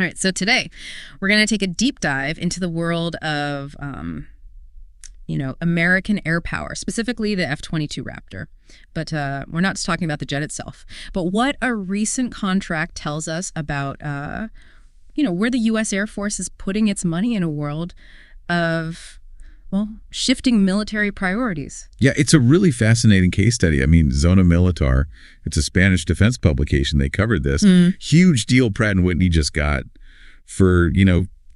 All right, so today we're going to take a deep dive into the world of, American air power, specifically the F-22 Raptor. But we're not just talking about the jet itself, but what a recent contract tells us about, where the U.S. Air Force is putting its money in a world of, shifting military priorities. Yeah, it's a really fascinating case study. I mean, Zona Militar, it's a Spanish defense publication. They covered this. Huge deal Pratt Whitney just got for,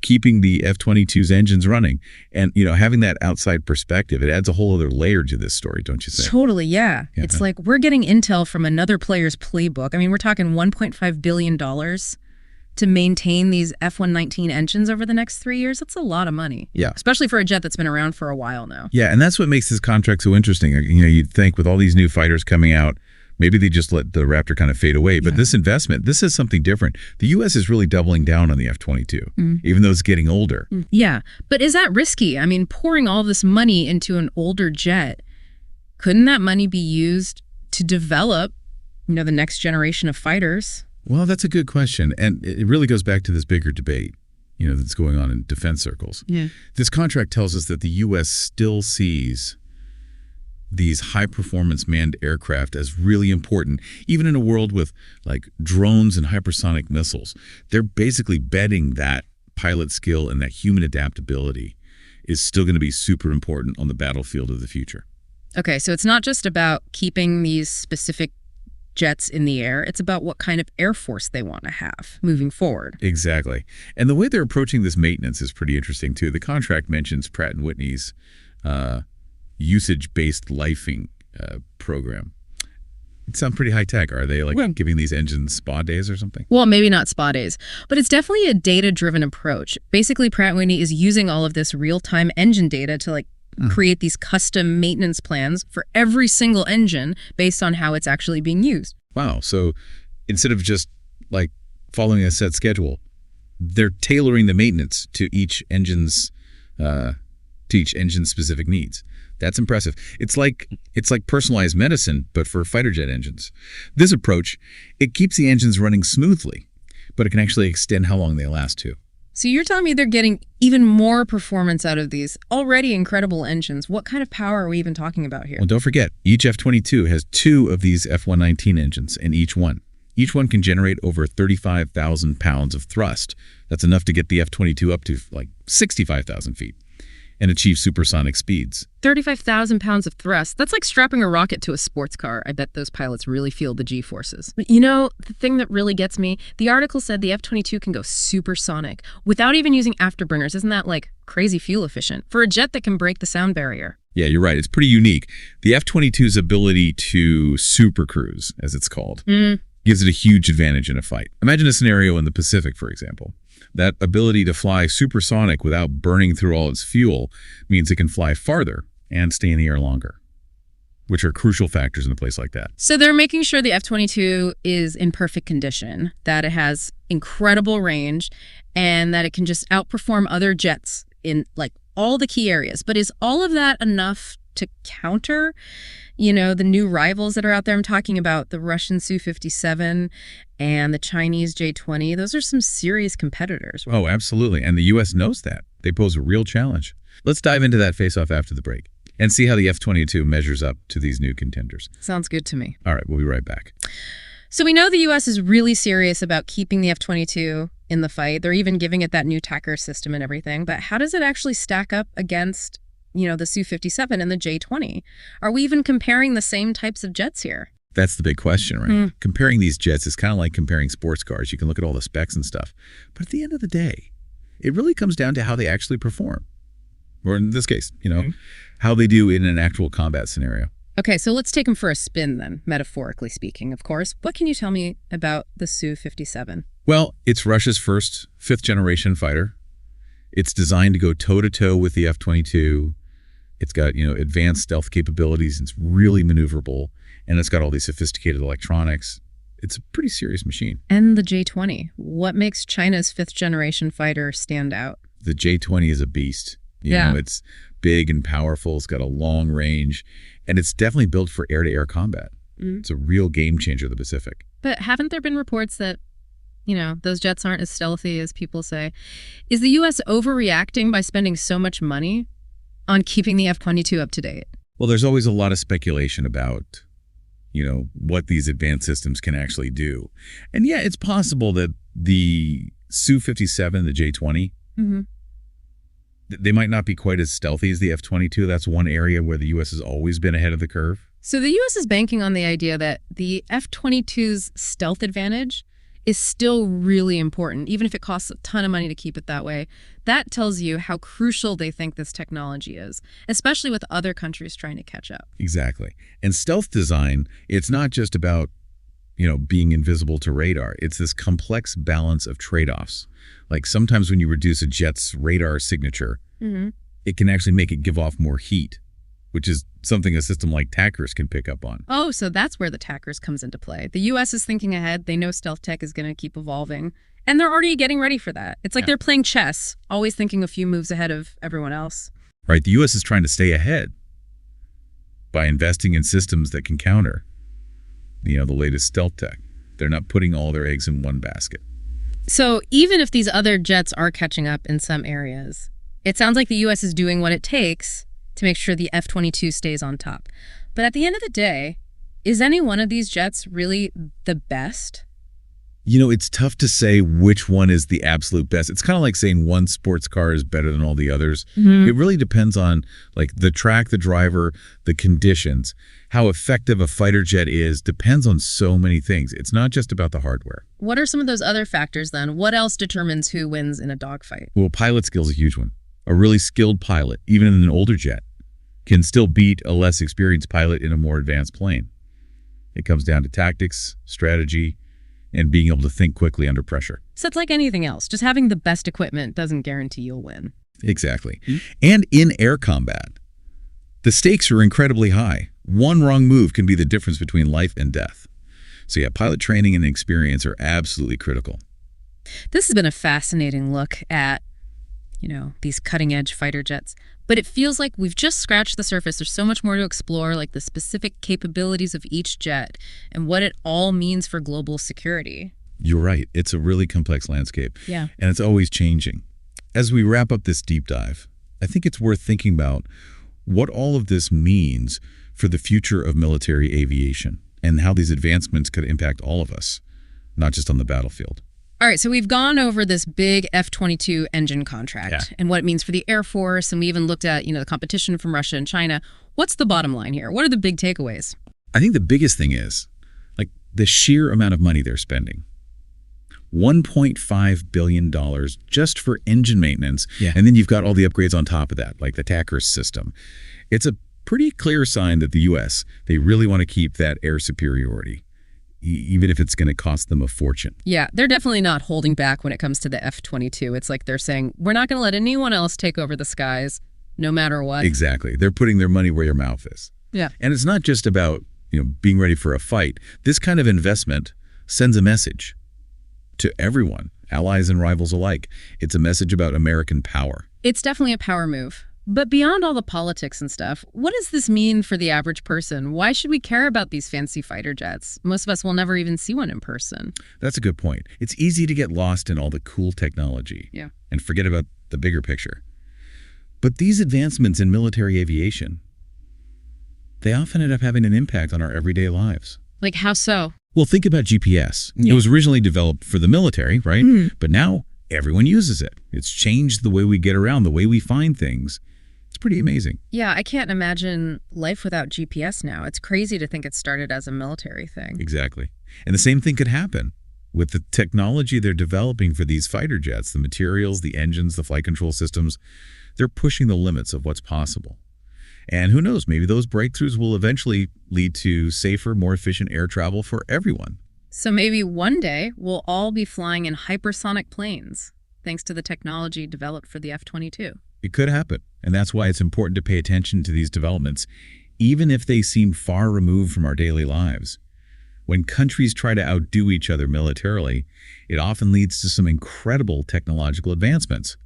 keeping the F-22's engines running. And, having that outside perspective, it adds a whole other layer to this story, don't you think? Totally, yeah. It's like we're getting intel from another player's playbook. I mean, we're talking $1.5 billion to maintain these F-119 engines over the next 3 years. That's a lot of money. Yeah. Especially for a jet that's been around for a while now. Yeah, and that's what makes this contract so interesting. You'd think with all these new fighters coming out, maybe they just let the Raptor kind of fade away. But this investment, this is something different. The U.S. is really doubling down on the F-22, even though it's getting older. Yeah, but is that risky? I mean, pouring all this money into an older jet, couldn't that money be used to develop, the next generation of fighters? Well, that's a good question. And it really goes back to this bigger debate, that's going on in defense circles. Yeah. This contract tells us that the U.S. still sees these high-performance manned aircraft as really important, even in a world with like drones and hypersonic missiles. They're basically betting that pilot skill and that human adaptability is still going to be super important on the battlefield of the future. Okay, so it's not just about keeping these specific jets in the air. It's about what kind of Air Force they want to have moving forward. Exactly. And the way they're approaching this maintenance is pretty interesting, too. The contract mentions Pratt Whitney's usage-based lifing program. It sounds pretty high-tech. Are they giving these engines spa days or something? Well, maybe not spa days, but it's definitely a data-driven approach. Basically, Pratt Whitney is using all of this real-time engine data to create these custom maintenance plans for every single engine based on how it's actually being used. Wow. So instead of just following a set schedule, they're tailoring the maintenance to each engine's specific needs. That's impressive. It's like personalized medicine, but for fighter jet engines. This approach, it keeps the engines running smoothly, but it can actually extend how long they last too. So you're telling me they're getting even more performance out of these already incredible engines. What kind of power are we even talking about here? Well, don't forget, each F-22 has 2 of these F-119 engines in each one. Each one can generate over 35,000 pounds of thrust. That's enough to get the F-22 up to 65,000 feet and achieve supersonic speeds. 35,000 pounds of thrust. That's like strapping a rocket to a sports car. I bet those pilots really feel the G-forces. But the thing that really gets me, the article said the F-22 can go supersonic without even using afterburners. Isn't that crazy fuel efficient for a jet that can break the sound barrier? Yeah, you're right. It's pretty unique. The F-22's ability to supercruise, as it's called, gives it a huge advantage in a fight. Imagine a scenario in the Pacific, for example. That ability to fly supersonic without burning through all its fuel means it can fly farther and stay in the air longer, which are crucial factors in a place like that. So they're making sure the F-22 is in perfect condition, that it has incredible range, and that it can just outperform other jets in all the key areas. But is all of that enough to counter the new rivals that are out there? I'm talking about the Russian Su-57 and the Chinese J-20. Those are some serious competitors. Oh, absolutely. And the U.S. knows that. They pose a real challenge. Let's dive into that face-off after the break and see how the F-22 measures up to these new contenders. Sounds good to me. All right, we'll be right back. So we know the U.S. is really serious about keeping the F-22 in the fight. They're even giving it that new TACR system and everything. But how does it actually stack up against the Su-57 and the J-20? Are we even comparing the same types of jets here? That's the big question, right? Comparing these jets is kind of like comparing sports cars. You can look at all the specs and stuff. But at the end of the day, it really comes down to how they actually perform. Or in this case, how they do in an actual combat scenario. Okay, so let's take them for a spin then, metaphorically speaking, of course. What can you tell me about the Su-57? Well, it's Russia's first 5th-generation fighter. It's designed to go toe-to-toe with the F-22. It's got, advanced stealth capabilities. It's really maneuverable. And it's got all these sophisticated electronics. It's a pretty serious machine. And the J-20. What makes China's 5th-generation fighter stand out? The J-20 is a beast. You know, it's big and powerful. It's got a long range. And it's definitely built for air-to-air combat. It's a real game changer in the Pacific. But haven't there been reports that those jets aren't as stealthy as people say. Is the U.S. overreacting by spending so much money on keeping the F-22 up to date? Well, there's always a lot of speculation about, what these advanced systems can actually do. And yeah, it's possible that the Su-57, the J-20, they might not be quite as stealthy as the F-22. That's one area where the U.S. has always been ahead of the curve. So the U.S. is banking on the idea that the F-22's stealth advantage is still really important, even if it costs a ton of money to keep it that way. That tells you how crucial they think this technology is, especially with other countries trying to catch up. Exactly. And stealth design, it's not just about, being invisible to radar. It's this complex balance of trade-offs. Like sometimes when you reduce a jet's radar signature, it can actually make it give off more heat, which is something a system like TACRS can pick up on. Oh, so that's where the TACRS comes into play. The U.S. is thinking ahead. They know stealth tech is going to keep evolving, and they're already getting ready for that. It's like they're playing chess, always thinking a few moves ahead of everyone else. Right. The U.S. is trying to stay ahead by investing in systems that can counter, the latest stealth tech. They're not putting all their eggs in one basket. So even if these other jets are catching up in some areas, it sounds like the U.S. is doing what it takes to make sure the F-22 stays on top. But at the end of the day, is any one of these jets really the best? It's tough to say which one is the absolute best. It's kind of like saying one sports car is better than all the others. It really depends on the track, the driver, the conditions. How effective a fighter jet is depends on so many things. It's not just about the hardware. What are some of those other factors then? What else determines who wins in a dogfight? Well, pilot skill is a huge one. A really skilled pilot, even in an older jet, can still beat a less experienced pilot in a more advanced plane. It comes down to tactics, strategy, and being able to think quickly under pressure. So it's like anything else. Just having the best equipment doesn't guarantee you'll win. Exactly. And in air combat, the stakes are incredibly high. One wrong move can be the difference between life and death. So yeah, pilot training and experience are absolutely critical. This has been a fascinating look at these cutting-edge fighter jets. But it feels like we've just scratched the surface. There's so much more to explore, like the specific capabilities of each jet and what it all means for global security. You're right. It's a really complex landscape. Yeah. And it's always changing. As we wrap up this deep dive, I think it's worth thinking about what all of this means for the future of military aviation and how these advancements could impact all of us, not just on the battlefield. All right, so we've gone over this big F-22 engine contract and what it means for the Air Force, and we even looked at, the competition from Russia and China. What's the bottom line here? What are the big takeaways? I think the biggest thing is, the sheer amount of money they're spending. $1.5 billion just for engine maintenance, and then you've got all the upgrades on top of that, like the TACRS system. It's a pretty clear sign that the U.S., they really want to keep that air superiority, even if it's going to cost them a fortune. Yeah, they're definitely not holding back when it comes to the F-22. It's like they're saying, we're not going to let anyone else take over the skies, no matter what. Exactly. They're putting their money where your mouth is. Yeah. And it's not just about, being ready for a fight. This kind of investment sends a message to everyone, allies and rivals alike. It's a message about American power. It's definitely a power move. But beyond all the politics and stuff, what does this mean for the average person? Why should we care about these fancy fighter jets? Most of us will never even see one in person. That's a good point. It's easy to get lost in all the cool technology and forget about the bigger picture. But these advancements in military aviation, they often end up having an impact on our everyday lives. Like how so? Well, think about GPS. It was originally developed for the military, right? But now everyone uses it. It's changed the way we get around, the way we find things. It's pretty amazing. Yeah, I can't imagine life without GPS now. It's crazy to think it started as a military thing. Exactly. And the same thing could happen with the technology they're developing for these fighter jets, the materials, the engines, the flight control systems. They're pushing the limits of what's possible. And who knows, maybe those breakthroughs will eventually lead to safer, more efficient air travel for everyone. So maybe one day we'll all be flying in hypersonic planes, thanks to the technology developed for the F-22. It could happen, and that's why it's important to pay attention to these developments, even if they seem far removed from our daily lives. When countries try to outdo each other militarily, it often leads to some incredible technological advancements.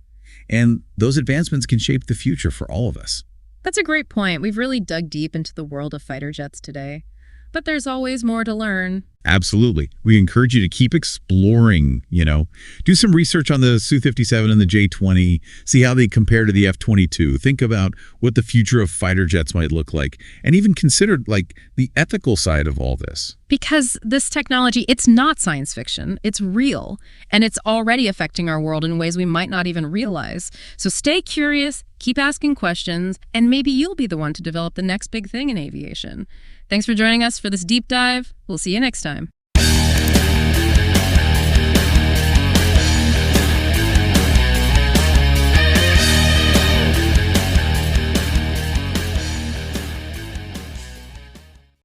And those advancements can shape the future for all of us. That's a great point. We've really dug deep into the world of fighter jets today. but there's always more to learn. Absolutely. We encourage you to keep exploring, Do some research on the Su-57 and the J-20, see how they compare to the F-22. Think about what the future of fighter jets might look like, and even consider, the ethical side of all this. Because this technology, it's not science fiction, it's real, and it's already affecting our world in ways we might not even realize. So stay curious, keep asking questions, and maybe you'll be the one to develop the next big thing in aviation. Thanks for joining us for this deep dive. We'll see you next time.